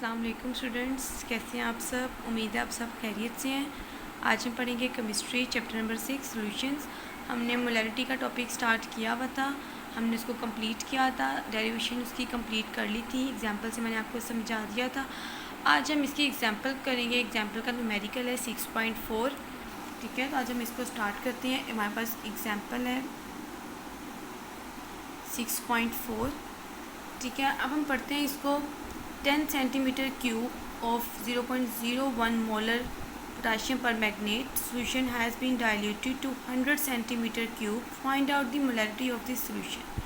अस्सलाम वालेकुम स्टूडेंट्स, कैसे हैं आप सब। उम्मीद है आप सब खैरियत से हैं। आज हम पढ़ेंगे केमिस्ट्री चैप्टर नंबर 6 सॉल्यूशंस। हमने मोलैरिटी का टॉपिक स्टार्ट किया हुआ था, हमने उसको कंप्लीट किया था, डेरिवेशन उसकी कंप्लीट कर ली थी, एग्जांपल से मैंने आपको समझा दिया था। आज हम इसकी एग्जांपल करेंगे। एग्जांपल का न्यूमेरिकल है 6.4। ठीक है, तो आज हम इसको स्टार्ट करते हैं। हमारे पास एग्जाम्पल है 6.4। ठीक है, अब हम पढ़ते हैं इसको। 10 centimetre cube of 0.01 molar potassium permanganate solution has been diluted to 100 centimetre cube, find out the molarity of this solution.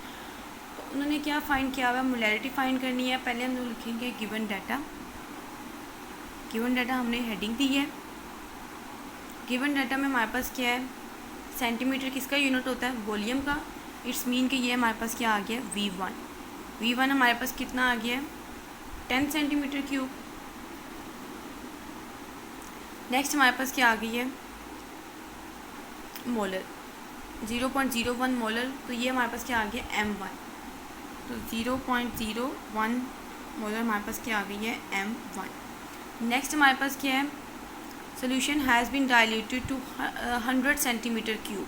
तो उन्होंने क्या फाइंड किया हुआ है, मोलैरिटी फाइंड करनी है। पहले हम लोग लिखेंगे गिवन डाटा। गिवन डाटा हमने हेडिंग दी है। गिवन डाटा में हमारे पास क्या है, सेंटीमीटर किसका यूनिट होता है, वॉल्यूम का। इट्स मीन कि ये हमारे पास क्या आ गया, V1। V1 हमारे पास कितना आ गया है, 10 सेंटीमीटर क्यूब। नेक्स्ट हमारे पास क्या आ गई है, मोलर 0.01 मोलर, तो ये हमारे पास क्या आ गया, M1। तो 0.01 मोलर हमारे पास क्या आ गई है, M1। नेक्स्ट हमारे पास क्या है, solution has been diluted to 100 centimetre cube.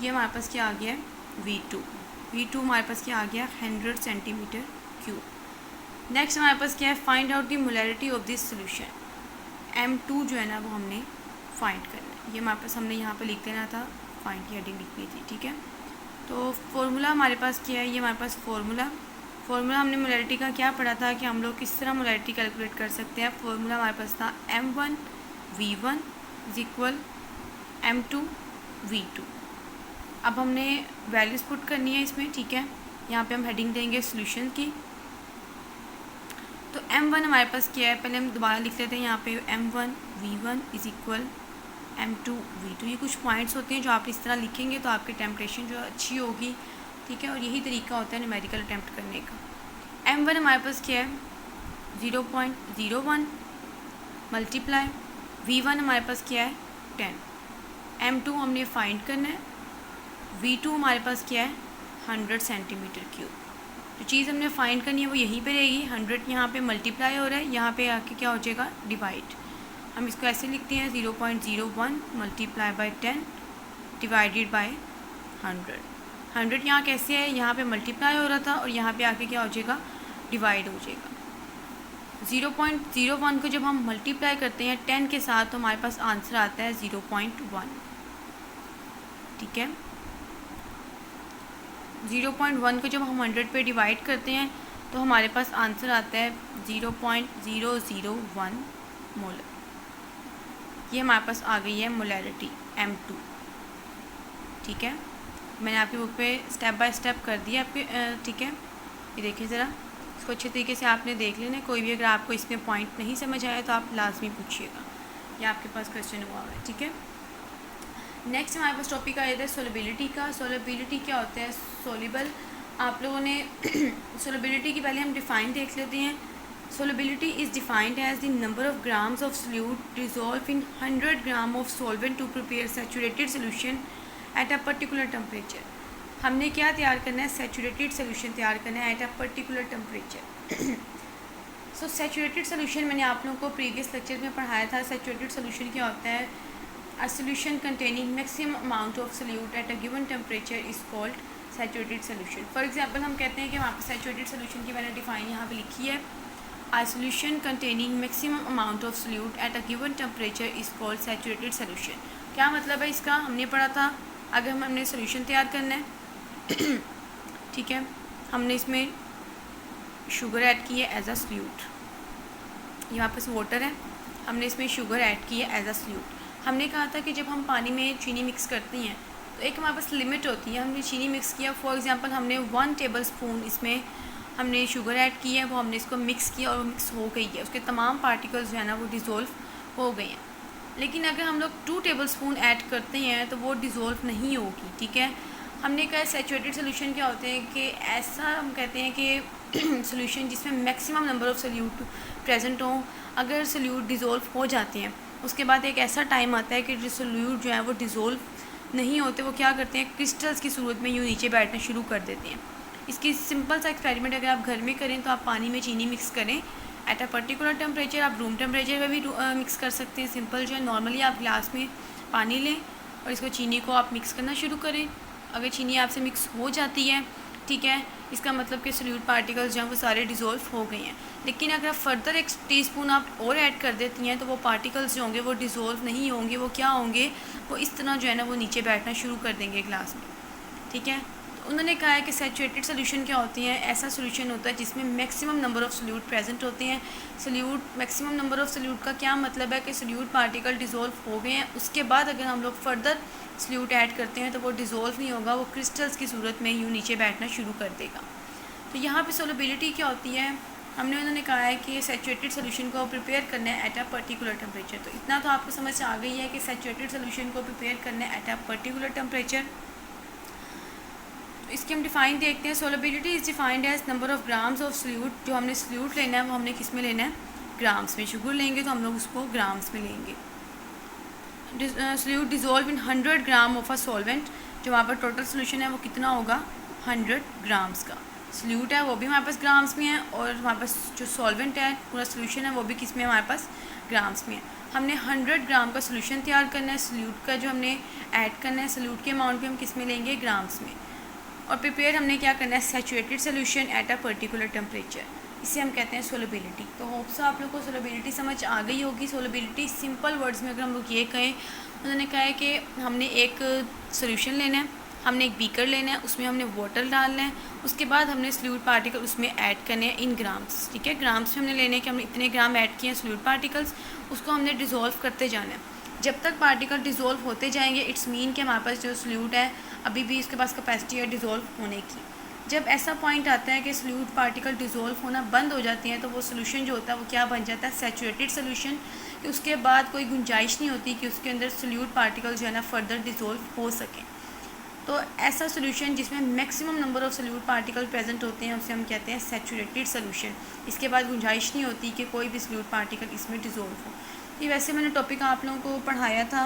ये हमारे पास क्या आ गया है, V2। V2 हमारे पास क्या आ गया, 100 सेंटीमीटर क्यूब। नेक्स्ट हमारे पास क्या है, find out the molarity of this solution. M2 जो है ना वो हमने फाइंड करना है। ये हमारे पास हमने यहाँ पे लिख देना था, फाइंड की हेडिंग लिखनी थी। ठीक है, तो फॉर्मूला हमारे पास क्या है, ये हमारे पास फार्मूला हमने मोलैरिटी का क्या पढ़ा था कि हम लोग किस तरह मोलैरिटी कैलकुलेट कर सकते हैं। फार्मूला हमारे पास था M1 V1 is equal M2 V2। अब हमने वैल्यूज़ पुट करनी है इसमें। ठीक है, यहाँ पे हम हेडिंग देंगे सोल्यूशन की। तो M1 हमारे पास क्या है, पहले हम दोबारा लिख लेते हैं यहाँ पे M1 V1 is equal M2 V2। ये कुछ पॉइंट्स होते हैं जो आप इस तरह लिखेंगे तो आपकी टेम्परेशन जो अच्छी होगी। ठीक है, और यही तरीका होता है न्यूमेरिकल अटैम्प्ट करने का। M1 हमारे पास क्या है, 0.01 मल्टीप्लाई V1 हमारे पास क्या है, 10। M2 हमने फाइंड करना है। V2 हमारे पास क्या है, 100 सेंटीमीटर क्यूब। तो चीज़ हमने फाइंड करनी है वो यहीं पे रहेगी। 100 यहाँ पे मल्टीप्लाई हो रहा है, यहाँ पे आके क्या हो जाएगा, डिवाइड। हम इसको ऐसे लिखते हैं 0.01 मल्टीप्लाई बाय 10 डिवाइडेड बाय 100। 100 यहाँ कैसे है, यहाँ पे मल्टीप्लाई हो रहा था और यहाँ पे आके क्या हो जाएगा, डिवाइड हो जाएगा। 0.01 को जब हम मल्टीप्लाई करते हैं 10 के साथ तो हमारे पास आंसर आता है 0.1। ठीक है, 0.1 को जब हम 100 पे डिवाइड करते हैं तो हमारे पास आंसर आता है 0.001 मोलर। ये हमारे पास आ गई है मोलैरिटी M2। ठीक है, मैंने आपकी बुक पे स्टेप बाय स्टेप कर दिया आपके। ठीक है, ये देखिए ज़रा, इसको अच्छे तरीके से आपने देख लेना। कोई भी अगर आपको इसमें पॉइंट नहीं समझ आया तो आप लाजमी पूछिएगा, या आपके पास क्वेश्चन हुआ है। ठीक है, नेक्स्ट हमारे पास टॉपिक आया था सोलिबिलिटी का। सोलिबिलिटी क्या होता है, सोलिबल। आप लोगों ने सोलिबिलिटी की पहले हम डिफ़ाइन देख लेते हैं। Solubility is defined as the number of grams of solute dissolve in 100 gram of solvent to prepare saturated solution at a particular temperature. हमने क्या तैयार करना है, सैचुरेटेड सोल्यूशन तैयार करना है eight a particular temperature. So saturated solution मैंने आप लोगों को प्रीवियस लेक्चर में पढ़ाया था। सैचुरेटेड सोल्यूशन क्या होता है, A solution containing maximum amount of solute at a given temperature is called saturated solution. For example, हम कहते हैं कि वहाँ पर saturated solution की मैंने डिफाइन यहाँ पे लिखी है। A solution containing maximum amount of solute at a given temperature is called saturated solution. क्या मतलब है इसका, हमने पढ़ा था। अगर हमने सोल्यूशन तैयार करना है ठीक है, हमने इसमें शुगर ऐड की है एज अ सल्यूट। यहाँ पर वाटर है, हमने इसमें शुगर ऐड की है एज अ सल्यूट। हमने कहा था कि जब हम पानी में चीनी मिक्स करते हैं तो एक हमारे पास लिमिट होती है। हमने चीनी मिक्स किया, फॉर एग्जांपल हमने 1 टेबल स्पून इसमें हमने शुगर ऐड की है, वो हमने इसको मिक्स किया और वो मिक्स हो गई है, उसके तमाम पार्टिकल्स जो है ना वो डिज़ोल्व हो गए हैं। लेकिन अगर हम लोग 2 टेबल स्पून ऐड करते हैं तो वो डिज़ोल्व नहीं होगी। ठीक है, हमने कहा सैचुरेटेड सोल्यूशन क्या होते हैं कि ऐसा हम कहते हैं कि सोल्यूशन जिसमें maximum number of solute present हों। अगर सोल्यूट डिज़ोल्व हो जाते हैं उसके बाद एक ऐसा टाइम आता है कि जो सोल्यूट जो है वो डिज़ोल्व नहीं होते, वो क्या करते हैं, क्रिस्टल्स की सूरत में यूँ नीचे बैठना शुरू कर देते हैं। इसकी सिंपल सा एक्सपेरिमेंट अगर आप घर में करें तो आप पानी में चीनी मिक्स करें, एट अ पर्टिकुलर टेम्परेचर, आप रूम टेम्परेचर पे भी मिक्स कर सकते हैं। सिंपल जो है नॉर्मली आप ग्लास में पानी लें और इसको चीनी को आप मिक्स करना शुरू करें। अगर चीनी आपसे मिक्स हो जाती है, ठीक है, इसका मतलब कि सोल्यूट पार्टिकल्स जो हैं वो सारे डिज़ोल्व हो गए हैं। लेकिन अगर फर्दर 1 टीस्पून आप और ऐड कर देती हैं तो वो पार्टिकल्स जो होंगे वो डिज़ोल्व नहीं होंगे। वो क्या होंगे, वो इस तरह जो है ना वो नीचे बैठना शुरू कर देंगे ग्लास में, ठीक है। तो उन्होंने कहा है कि सैचुरेटेड सोल्यूशन क्या होती हैं। ऐसा सोल्यूशन होता है जिसमें maximum number of solute present होते हैं। Solute maximum number of solute का क्या मतलब है कि सोल्यूट पार्टिकल डिज़ोल्व हो गए हैं, उसके बाद अगर हम लोग फर्दर सोल्यूट ऐड करते हैं तो वो डिज़ोल्व नहीं होगा, वो क्रिस्टल्स की सूरत में यूँ नीचे बैठना शुरू कर देगा। तो यहाँ पे सोलबिलिटी क्या होती है, हमने उन्होंने कहा है कि सैचुरेटेड सोल्यूशन को प्रिपेयर करना है एट अ पर्टिकुलर टेम्परेचर। तो इतना तो आपको समझ आ गई है कि सैचुरेटेड सोल्यूशन को प्रिपेयर करना है एट अ पर्टिकुलर टेम्परेचर। तो इसकी हम डिफ़ाइन देखते हैं। Solubility is defined as number of grams of solute. जो हमने सोल्यूट लेना है वो हमने किस में लेना है, ग्राम्स में। शुगर लेंगे तो हम लोग उसको ग्राम्स में लेंगे। Solute dissolve in 100 gram of a solvent. जो वहाँ पर टोटल सोल्यूशन है वो कितना होगा, 100 ग्राम्स का। सोल्यूट है वो भी हमारे पास ग्राम्स में है और हमारे पास जो सॉल्वेंट है पूरा सोल्यूशन है वो भी किस में हमारे पास, ग्राम्स में है। हमने 100 ग्राम का सोल्यूशन तैयार करना है। सोल्यूट का जो हमने ऐड करना है, सोल्यूट के अमाउंट भी हम किस में लेंगे, ग्राम्स में। और प्रिपेयर हमने क्या करना है, saturated solution at a particular temperature. इसे हम कहते हैं सोलबिलिटी। तो होप्स आप लोग को सोलबिलिटी समझ आ गई होगी। सोलबिलिटी सिंपल वर्ड्स में अगर हम लोग ये कहें, उन्होंने कहा है कि हमने एक सोल्यूशन लेना है, हमने एक बीकर लेना है, उसमें हमने वाटर डालना है, उसके बाद हमने सोल्यूट पार्टिकल उसमें ऐड करने हैं इन ग्राम्स, ठीक है। ग्राम्स में हमने लेने हैं कि हमने इतने ग्राम ऐड किए हैं सोल्यूट पार्टिकल्स, उसको हमने डिज़ोल्व करते जाना है। जब तक पार्टिकल डिज़ोल्व होते जाएंगे इट्स मीन कि हमारे पास जो सोल्यूट है अभी भी उसके पास कैपेसिटी है डिज़ोल्व होने की। जब ऐसा पॉइंट आता है कि सोल्यूट पार्टिकल डिज़ोल्व होना बंद हो जाती हैं तो वो सोल्यूशन जो होता है वो क्या बन जाता है, सैचुरेटेड सोल्यूशन। कि उसके बाद कोई गुंजाइश नहीं होती कि उसके अंदर सोल्यूट पार्टिकल जो है ना फर्दर डिज़ोल्व हो सकें। तो ऐसा सोल्यूशन जिसमें maximum number of solute particle present होते हैं उसे हम कहते हैं सैचुरेटेड सोल्यूशन। इसके बाद गुंजाइश नहीं होती कि कोई भी सोल्यूट पार्टिकल इसमें डिज़ोल्व हो। ये वैसे मैंने टॉपिक आप लोगों को पढ़ाया था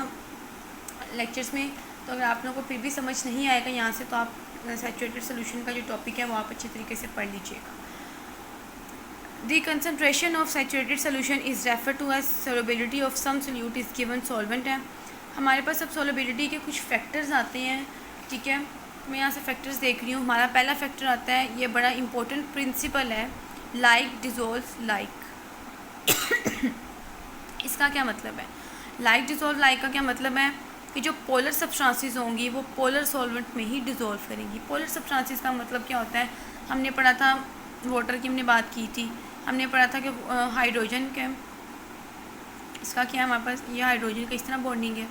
लेक्चर्स में, तो अगर आप लोगों को फिर भी समझ नहीं आएगा यहाँ से तो आप सैचुरेटेड सोल्यूशन का जो टॉपिक है वो आप अच्छे तरीके से पढ़ लीजिएगा। The concentration of saturated solution is refer to as solubility of some solute is given solvent है। हमारे पास अब सोलबिलिटी के कुछ फैक्टर्स आते हैं, ठीक है। मैं यहाँ से फैक्टर्स देख रही हूँ। हमारा पहला फैक्टर आता है, ये बड़ा इंपॉर्टेंट प्रिंसिपल है, लाइक डिज़ोल्व लाइक। इसका क्या मतलब है, लाइक डिज़ोल्व लाइक का क्या मतलब है कि जो पोलर सब्सटेंसेस होंगी वो पोलर सॉल्वेंट में ही डिज़ोल्व करेंगी। पोलर सब्सटेंसेस का मतलब क्या होता है, हमने पढ़ा था वाटर की, हमने बात की थी, हमने पढ़ा था कि हाइड्रोजन के, इसका क्या है हमारे पास, ये हाइड्रोजन का इस तरह बॉन्डिंग है,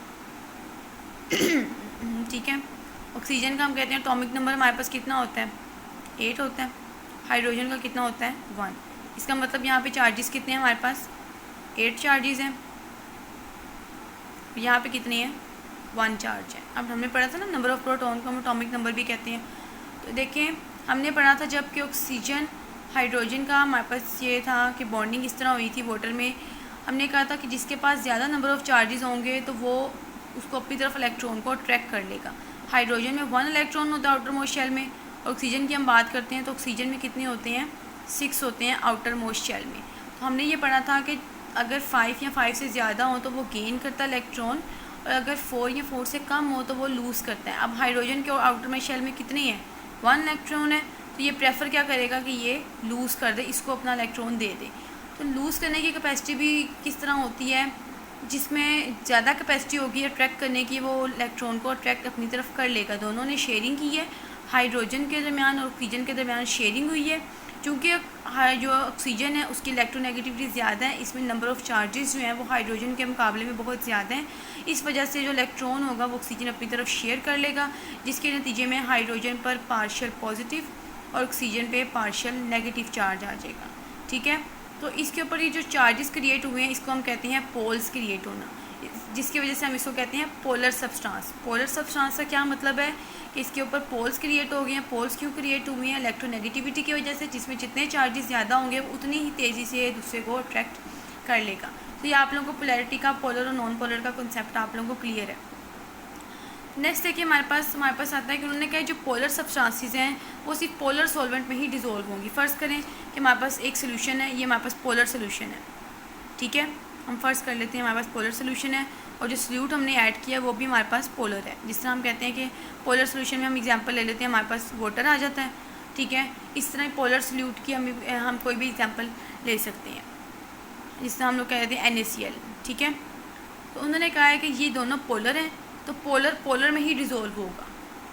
ठीक है। ऑक्सीजन का हम कहते हैं एटॉमिक नंबर हमारे पास कितना होता है, 8 होता है। हाइड्रोजन का कितना होता है, 1। इसका मतलब यहाँ पे चार्जेस कितने हैं हमारे पास, 8 चार्जेस हैं। यहाँ पे कितने हैं, 1 चार्ज है। अब हमने पढ़ा था ना नंबर ऑफ़ प्रोटॉन को हम एटॉमिक नंबर भी कहते हैं। तो देखें हमने पढ़ा था जब कि ऑक्सीजन हाइड्रोजन का हमारे पास ये था कि बॉन्डिंग इस तरह हुई थी वाटर में। हमने कहा था कि जिसके पास ज़्यादा नंबर ऑफ़ चार्जेस होंगे तो वो उसको अपनी तरफ इलेक्ट्रॉन को अट्रैक्ट कर लेगा। हाइड्रोजन में 1 इलेक्ट्रॉन होता है आउटर मोस्ट शेल में, और ऑक्सीजन की हम बात करते हैं तो ऑक्सीजन में कितने होते हैं, 6 होते हैं आउटर मोस्ट शेल में। तो हमने ये पढ़ा था कि अगर 5 या 5 से ज़्यादा हो तो वो गेन करता है इलेक्ट्रॉन, और अगर 4 या 4 से कम हो तो वो लूज़ करता है। अब हाइड्रोजन के आउटर में शेल में कितने हैं, 1 इलेक्ट्रॉन है, तो ये प्रेफर क्या करेगा कि ये लूज़ कर दे, इसको अपना इलेक्ट्रॉन दे दे। तो लूज़ करने की कैपेसिटी भी किस तरह होती है, जिसमें ज़्यादा कैपेसिटी होगी अट्रैक्ट करने की, वो इलेक्ट्रॉन को अट्रैक्ट अपनी तरफ कर लेगा। दोनों ने शेयरिंग की है, हाइड्रोजन के दरमियान और ऑक्सीजन के दरमियान शेयरिंग हुई है। चूँकि जो ऑक्सीजन है उसकी इलेक्ट्रोनेगेटिविटी ज़्यादा है, इसमें नंबर ऑफ़ चार्जेस जो हैं वो हाइड्रोजन के मुकाबले में बहुत ज़्यादा हैं। इस वजह से जो इलेक्ट्रॉन होगा वो ऑक्सीजन अपनी तरफ शेयर कर लेगा, जिसके नतीजे में हाइड्रोजन पर पार्शियल पॉजिटिव और ऑक्सीजन पे पार्शियल नेगेटिव चार्ज आ जाएगा, ठीक है। तो इसके ऊपर ये जो चार्जेस क्रिएट हुए हैं इसको हम कहते हैं पोल्स क्रिएट होना, जिसकी वजह से हम इसको कहते हैं पोलर सब्सटेंस। पोलर सब्सटेंस का क्या मतलब है कि इसके ऊपर पोल्स क्रिएट हो गए हैं। पोल्स क्यों क्रिएट हुए हैं, इलेक्ट्रोनेगेटिविटी की वजह से, जिसमें जितने चार्जेस ज़्यादा होंगे वो उतनी ही तेज़ी से दूसरे को अट्रैक्ट कर लेगा। तो ये आप लोगों को पोलैरिटी का, पोलर और नॉन पोलर का कॉन्सेप्ट आप लोगों को क्लियर है। नेक्स्ट देखिए हमारे पास आता है कि उन्होंने कहा जो पोलर सब्सटेंसेस हैं वो सिर्फ पोलर सॉल्वेंट में ही डिज़ोल्व होंगी। फ़र्ज़ करें कि हमारे पास एक सोल्यूशन है, ये हमारे पास पोलर सोल्यूशन है, ठीक है। हम फ़र्ज़ कर लेते हैं हमारे पास पोलर सोल्यूशन है और जो सल्यूट हमने ऐड किया वो भी हमारे पास पोलर है। जिस तरह हम कहते हैं कि पोलर सोल्यूशन में हम एग्जांपल ले लेते हैं, हमारे पास वाटर आ जाता है, ठीक है। इस तरह पोलर सल्यूट की हम कोई भी एग्जांपल ले सकते हैं, जिस तरह हम लोग कह देते हैं NaCl, ठीक है। तो उन्होंने कहा है कि ये दोनों पोलर हैं, तो पोलर में ही डिज़ोल्व होगा,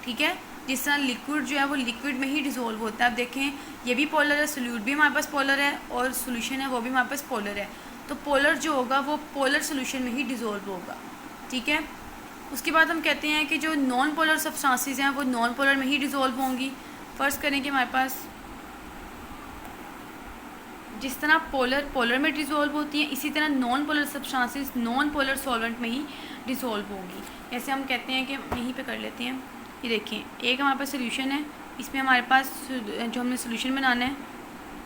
ठीक है। जिस तरह लिक्विड जो है वो लिक्विड में ही डिज़ोल्व होता है। अब देखें ये भी पोलर है, सोल्यूट भी हमारे पास पोलर है और सोल्यूशन है वो भी हमारे पास पोलर है, तो पोलर जो होगा वो पोलर सोल्यूशन में ही डिज़ोल्व होगा, ठीक है। उसके बाद हम कहते हैं कि जो नॉन पोलर सब्सटेंसेस हैं वो नॉन पोलर में ही डिज़ोल्व होंगी। फ़र्ज़ करें कि हमारे पास जिस तरह पोलर में डिज़ोल्व होती हैं, इसी तरह non polar substances non polar solvent में ही डिज़ोल्व होंगी। जैसे हम कहते हैं कि यहीं पे कर लेते हैं, ये देखें एक हमारे पास सोल्यूशन है, इसमें हमारे पास जो हमने सोल्यूशन बनाना है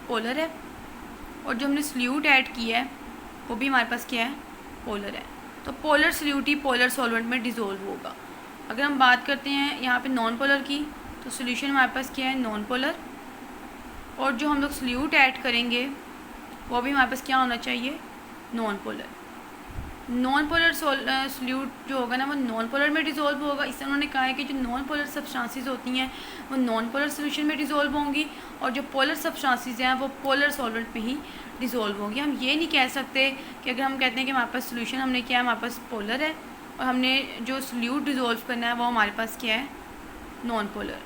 पोलर है और जो हमने सल्यूट ऐड किया है वो भी हमारे पास क्या है, पोलर है। तो पोलर सल्यूट ही पोलर सॉल्वेंट में डिज़ोल्व होगा। अगर हम बात करते हैं यहाँ पे नॉन पोलर की, तो सोल्यूशन हमारे पास क्या है, नॉन पोलर, और जो हम लोग सल्यूट ऐड करेंगे वो भी हमारे पास क्या होना चाहिए, non polar. Non polar solute जो होगा ना वो नॉन पोलर में डिज़ोल्व होगा। इससे उन्होंने कहा है कि जो नॉन पोलर सब्सटेंसेस होती हैं वो नॉन पोलर सोल्यूशन में डिज़ोल्व होंगी और जो पोलर सब्सटेंसेस हैं वो पोलर सॉल्वेंट में ही डिज़ोल्व होंगी। हम ये नहीं कह सकते कि अगर हम कहते हैं कि हमारे पास सोल्यूशन हमने क्या है, हमारे पास पोलर है और हमने जो सल्यूट डिज़ोल्व करना है वो हमारे पास क्या है, नॉन पोलर।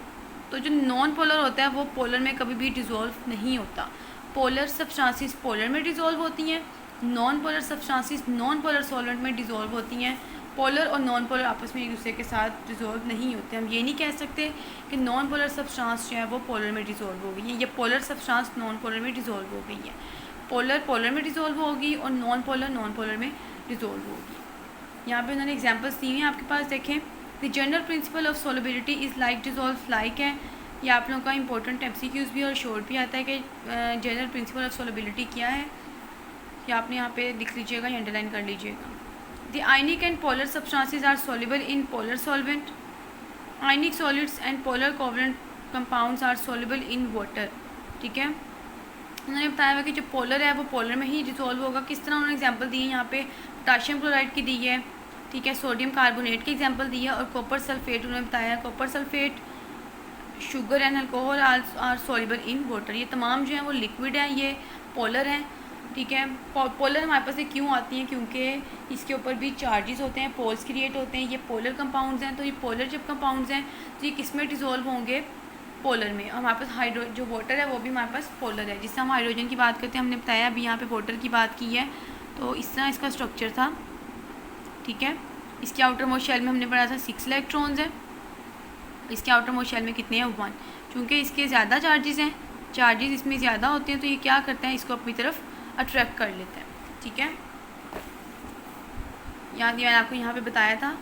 तो जो नॉन पोलर होता है वो पोलर में कभी भी डिज़ोल्व नहीं होता। पोलर सब्सटेंसेस पोलर में डिज़ोल्व होती हैं, non polar substances non polar solvent में डिज़ोल्व होती हैं। पोलर और नॉन पोलर आपस में एक दूसरे के साथ डिज़ोल्व नहीं होते। हम ये नहीं कह सकते कि नॉन पोलर सब्सटेंस जो है वो पोलर में डिज़ोल्व हो गई है या पोलर सब्सटेंस नॉन पोलर में डिज़ोल्व हो गई है। पोलर में डिज़ोल्व होगी और नॉन पोलर में डिज़ोल्व होगी। यहाँ पे उन्होंने एग्जांपल्स दी हैं आपके पास, देखें। The general principle of solubility is like dissolve like है। ये आप लोगों का इंपॉर्टेंट MCQs भी और शॉर्ट भी आता है कि जनरल प्रिंसिपल ऑफ सॉल्युबिलिटी क्या है, या आपने यहाँ पे लिख लीजिएगा या अंडरलाइन कर लीजिएगा। The ionic and polar substances are soluble in polar solvent. Ionic solids and polar covalent compounds are soluble in water, ठीक है। उन्होंने बताया हुआ कि जो पोलर है वो पोलर में ही डिसॉल्व होगा। किस तरह उन्होंने एग्जांपल दी है, यहाँ पे पोटाशियम क्लोराइड की दी है, ठीक है, सोडियम कार्बोनेट की एग्जांपल दी है और कॉपर सल्फेट उन्होंने बताया। Copper sulphate, sugar and alcohol are soluble in water. ये तमाम जो है वो लिक्विड है, ये पोलर हैं, ठीक है। पोलर हमारे पास क्यों आती हैं, क्योंकि इसके ऊपर भी चार्जेस होते हैं, पोल्स क्रिएट होते हैं। ये पोलर कंपाउंड्स हैं, तो ये पोलर जब कंपाउंड्स हैं तो ये किस में डिसॉल्व होंगे, पोलर में। और हमारे पास जो वाटर है वो भी हमारे पास पोलर है। जिससे हम हाइड्रोजन की बात करते हैं, हमने बताया अभी यहाँ पे वाटर की बात की है, तो इस तरह इसका स्ट्रक्चर था, ठीक है। इसके आउटर मोस्ट शेल में हमने पढ़ा था 6 इलेक्ट्रॉन्स हैं, इसके आउटर मोस्ट शेल में कितने हैं, 1। चूँकि इसके ज़्यादा चार्जेस हैं, चार्जेस इसमें ज़्यादा होते हैं, तो ये क्या करते हैं, इसको अपनी तरफ अट्रैक्ट कर लेते हैं, ठीक है। मैंने आपको यहाँ पे बताया था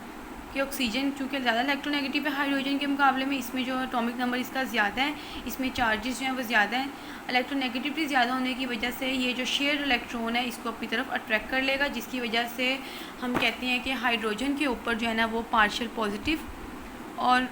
कि ऑक्सीजन चूँकि ज़्यादा इलेक्ट्रोनेगेटिव है हाइड्रोजन के मुकाबले में, इसमें जो एटॉमिक नंबर इसका ज़्यादा है, इसमें चार्जेस जो हैं वो ज़्यादा हैं। इलेक्ट्रोनेगेटिविटी ज़्यादा होने की वजह से ये जो शेयर इलेक्ट्रॉन है इसको अपनी तरफ अट्रैक्ट कर लेगा, जिसकी वजह से हम कहते हैं कि हाइड्रोजन के ऊपर जो है ना वो पार्शियल पॉजिटिव और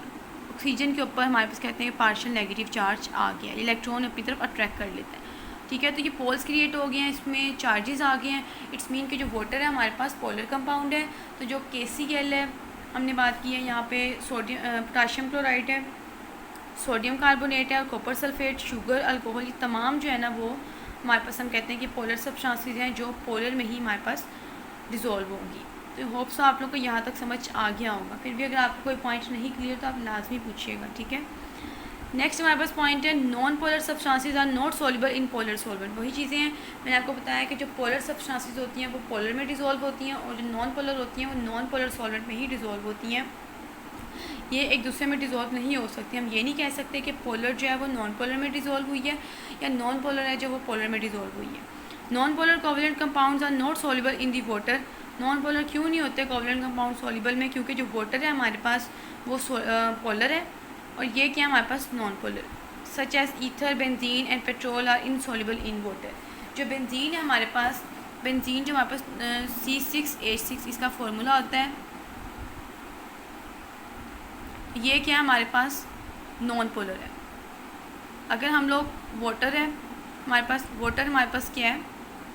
ऑक्सीजन के ऊपर हमारे पास कहते हैं पार्शियल नेगेटिव चार्ज आ गया, इलेक्ट्रॉन अपनी तरफ अट्रैक्ट कर लेता है, ठीक है। तो ये पोल्स क्रिएट हो गए हैं, इसमें चार्जेस आ गए हैं। इट्स मीन कि जो वाटर है हमारे पास पोलर कंपाउंड है। तो जो KCl है हमने बात की है, यहाँ पे पोटाशियम क्लोराइड है, सोडियम कार्बोनेट है और कॉपर सल्फेट, शुगर, अल्कोहल, ये तमाम जो है ना वो हमारे पास हम कहते हैं कि पोलर सब्सटेंसेस हैं जो पोलर में ही हमारे पास डिसॉल्व होंगी। तो होप्स आप लोग को यहाँ तक समझ आ गया होगा। फिर भी अगर आपको कोई पॉइंट नहीं क्लियर तो आप लाजमी पूछिएगा, ठीक है। नेक्स्ट हमारे पास पॉइंट है, non polar substances are not soluble in polar solvent. वही चीज़ें हैं, मैंने आपको बताया कि जो पोलर सब्सटेंसेस होती हैं वो पोलर में डिसॉल्व होती हैं और जो नॉन पोलर होती हैं वो नॉन पोलर सॉल्वेंट में ही डिसॉल्व होती हैं। ये एक दूसरे में डिसॉल्व नहीं हो सकती। हम ये नहीं कह सकते कि पोलर जो है वो नॉन पोलर में डिसॉल्व हुई है या नॉन पोलर है जो वो पोलर में डिसॉल्व हुई है। Non polar covalent compounds are not soluble in the water. Non polar क्यों नहीं होते कोवलेंट कंपाउंड सॉल्युबल में, क्योंकि जो वाटर है हमारे पास वो पोलर है और ये क्या हमारे पास non polar. Such as ether, benzene and petrol are insoluble in water. जो बेंजीन है हमारे पास, बेंजीन जो हमारे पास C6H6 इसका फार्मूला होता है, ये क्या है हमारे पास, नॉन पोलर है। अगर हम लोग वाटर है हमारे पास, वाटर हमारे पास क्या है,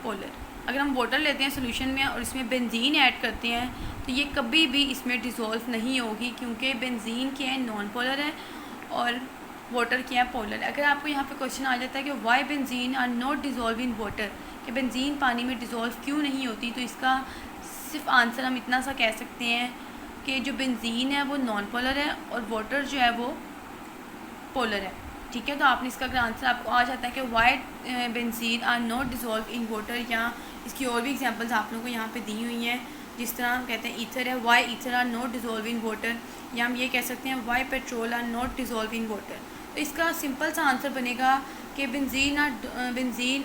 पोलर। अगर हम वाटर लेते हैं सोल्यूशन में और इसमें बेंजीन ऐड करते हैं तो ये कभी भी इसमें डिज़ोल्व नहीं होगी, क्योंकि बेंजीन क्या है, नॉन पोलर है, और वाटर क्या है, पोलर है। अगर आपको यहाँ पे क्वेश्चन आ जाता है कि why benzene are not dissolve in water, कि बेंजीन पानी में डिज़ोल्व क्यों नहीं होती, तो इसका सिर्फ आंसर हम इतना सा कह सकते हैं कि जो बेंजीन है वो नॉन पोलर है और वाटर जो है वो पोलर है। ठीक है, तो आपने इसका अगर आंसर आपको आ जाता है कि why benzene are not dissolve in water, या इसकी और भी एग्जांपल्स आप लोगों को यहाँ पे दी हुई हैं। जिस तरह हम कहते हैं ईथर है, why ether are not dissolve in water, या हम ये कह सकते हैं why petrol are not dissolve in water. तो इसका सिंपल सा आंसर बनेगा कि benzene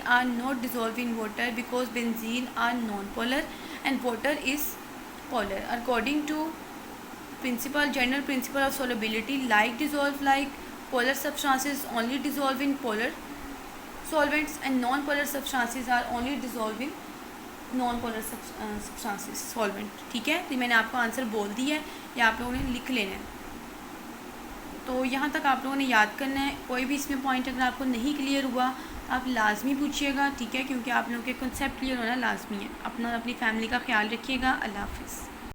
are not dissolve in water because benzene are non polar and water is polar according to general principle of solubility, like dissolve like polar substances only dissolve in polar solvents and non-polar substances are only dissolve in non-polar substances solvent। ठीक है, तो मैंने आपको answer बोल दिया है, या आप लोगों ने लिख लेना है। तो यहाँ तक आप लोगों ने याद करना है। कोई भी इसमें पॉइंट अगर आपको नहीं क्लियर हुआ आप लाजमी पूछिएगा, ठीक है, क्योंकि आप लोगों के कंसेप्ट क्लियर होना लाजमी है। अपनी फैमिली का ख्याल रखिएगा। अल्लाह हाफिज़।